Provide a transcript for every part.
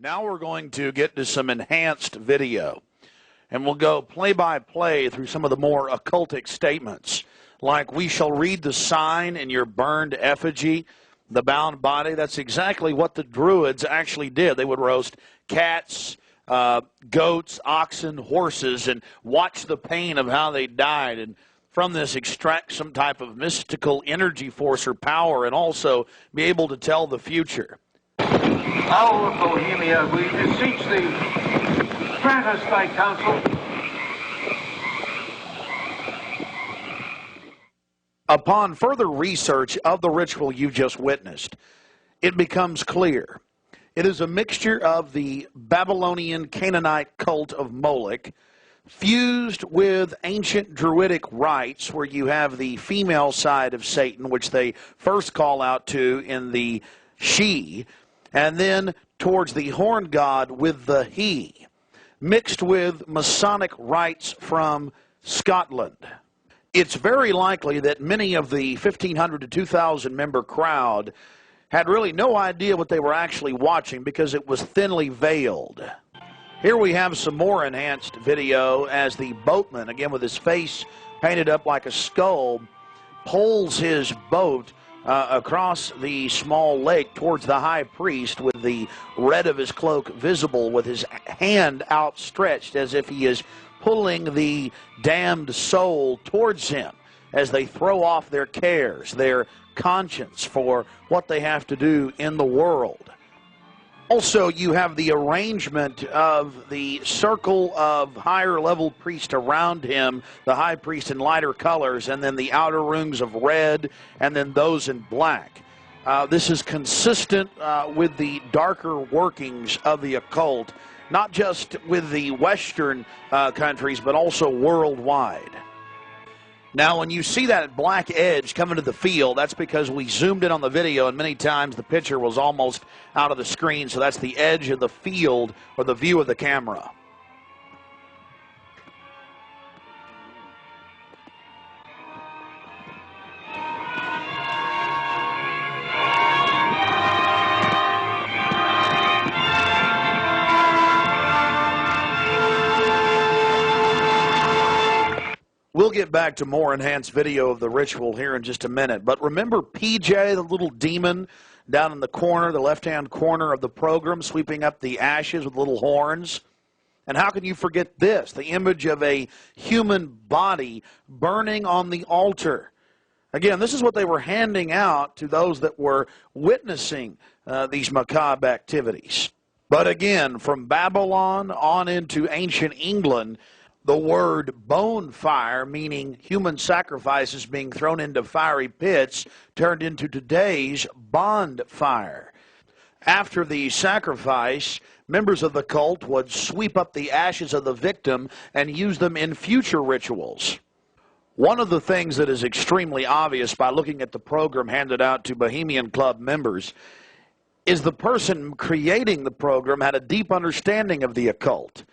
Now we're going to get to some enhanced video, and we'll go play-by-play through some of the more occultic statements, like we shall read the sign in your burned effigy, the bound body. That's exactly what the Druids actually did. They would roast cats, goats, oxen, horses, and watch the pain of how they died, and from this extract some type of mystical energy force or power, and also be able to tell the future. Owl of Bohemia, we beseech thee, grant us thy counsel. Upon further research of the ritual you've just witnessed, it becomes clear. It is a mixture of the Babylonian Canaanite cult of Moloch, fused with ancient Druidic rites, where you have the female side of Satan, which they first call out to in the she, and then towards the horn god with the he, mixed with Masonic rites from Scotland. It's very likely that many of the 1,500 to 2,000 member crowd had really no idea what they were actually watching because it was thinly veiled. Here we have some more enhanced video as the boatman, again with his face painted up like a skull, pulls his boat across the small lake towards the high priest with the red of his cloak visible, with his hand outstretched as if he is pulling the damned soul towards him as they throw off their cares, their conscience for what they have to do in the world. Also, you have the arrangement of the circle of higher level priests around him, the high priest in lighter colors, and then the outer rings of red, and then those in black. This is consistent with the darker workings of the occult, not just with the Western countries, but also worldwide. Now, when you see that black edge coming to the field, that's because we zoomed in on the video, and many times the picture was almost out of the screen, so that's the edge of the field or the view of the camera. We'll get back to more enhanced video of the ritual here in just a minute. But remember PJ, the little demon down in the corner, the left-hand corner of the program, sweeping up the ashes with little horns? And how can you forget this? The image of a human body burning on the altar. Again, this is what they were handing out to those that were witnessing these macabre activities. But again, from Babylon on into ancient England, the word bonfire, meaning human sacrifices being thrown into fiery pits, turned into today's bonfire. After the sacrifice, members of the cult would sweep up the ashes of the victim and use them in future rituals. One of the things that is extremely obvious by looking at the program handed out to Bohemian Club members is the person creating the program had a deep understanding of the occult.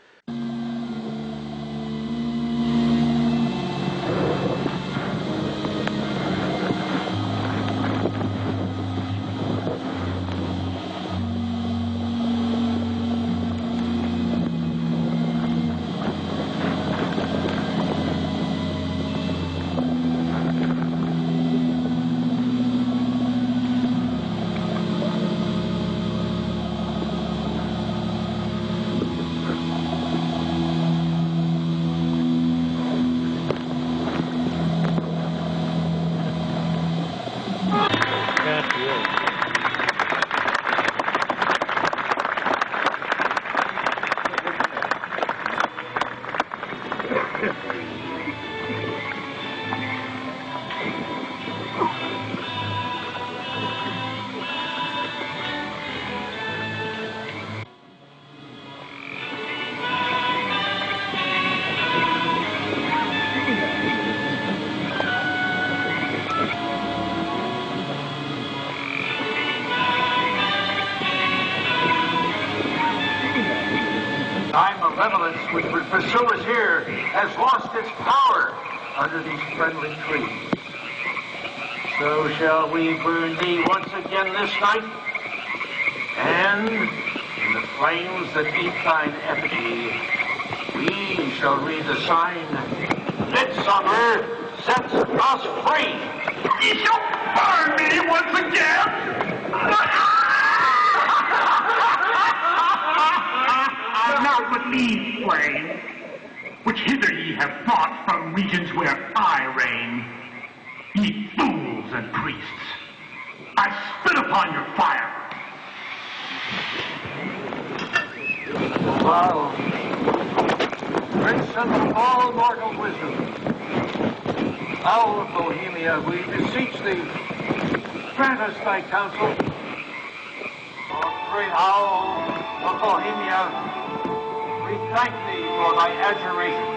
Malevolence which would pursue us here has lost its power under these friendly trees. So shall we burn thee once again this night, and In the flames that eat thine effigy, we shall read the sign, Midsummer sets us free. Ye shall burn me once again. Now but leave flame, which hither ye have brought from regions where I reign. Ye fools and priests, I spit upon your fire. Wow. Great son of all mortal wisdom, owl of Bohemia, we beseech thee, grant us thy counsel. O great owl of Bohemia, we thank thee for thy adjuration.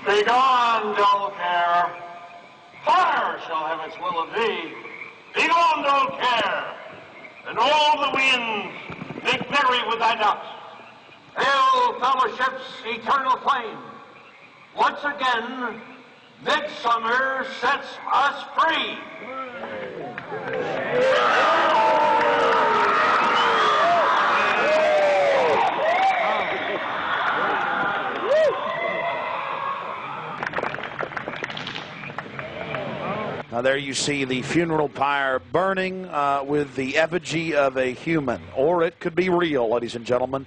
Begone, dull care. Fire shall have its will of thee. Begone, dull care. And all the winds make merry with thy doubts. Hail, fellowship's eternal flame. Once again, midsummer sets us free. Now there you see the funeral pyre burning with the effigy of a human, or it could be real, ladies and gentlemen.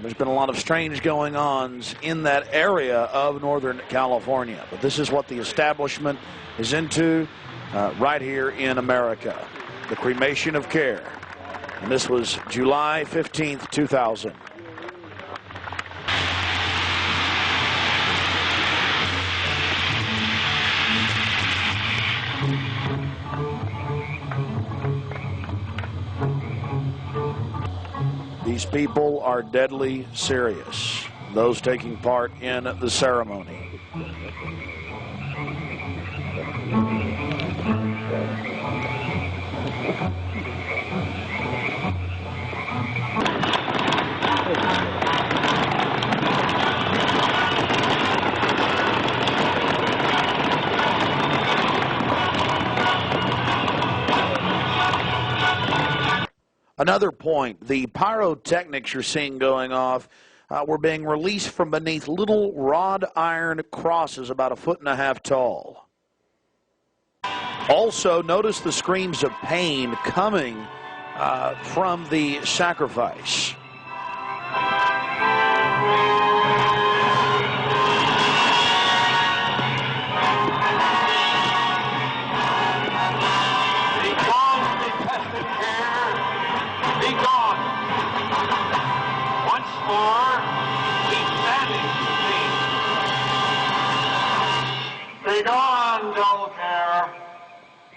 There's been a lot of strange going-ons in that area of Northern California, but this is what the establishment is into right here in America, the cremation of care. And this was July 15th, 2000. These people are deadly serious, those taking part in the ceremony. Another point, the pyrotechnics you're seeing going off were being released from beneath little wrought iron crosses about 1.5 feet tall. Also, notice the screams of pain coming from the sacrifice. Begone, dull care.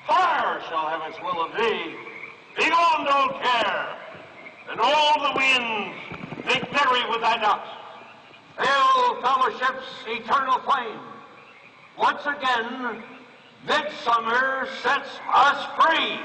Fire shall have its will of thee. Begone, dull care. And all the winds make merry with thy doubts. Hail, fellowship's eternal flame. Once again, midsummer sets us free.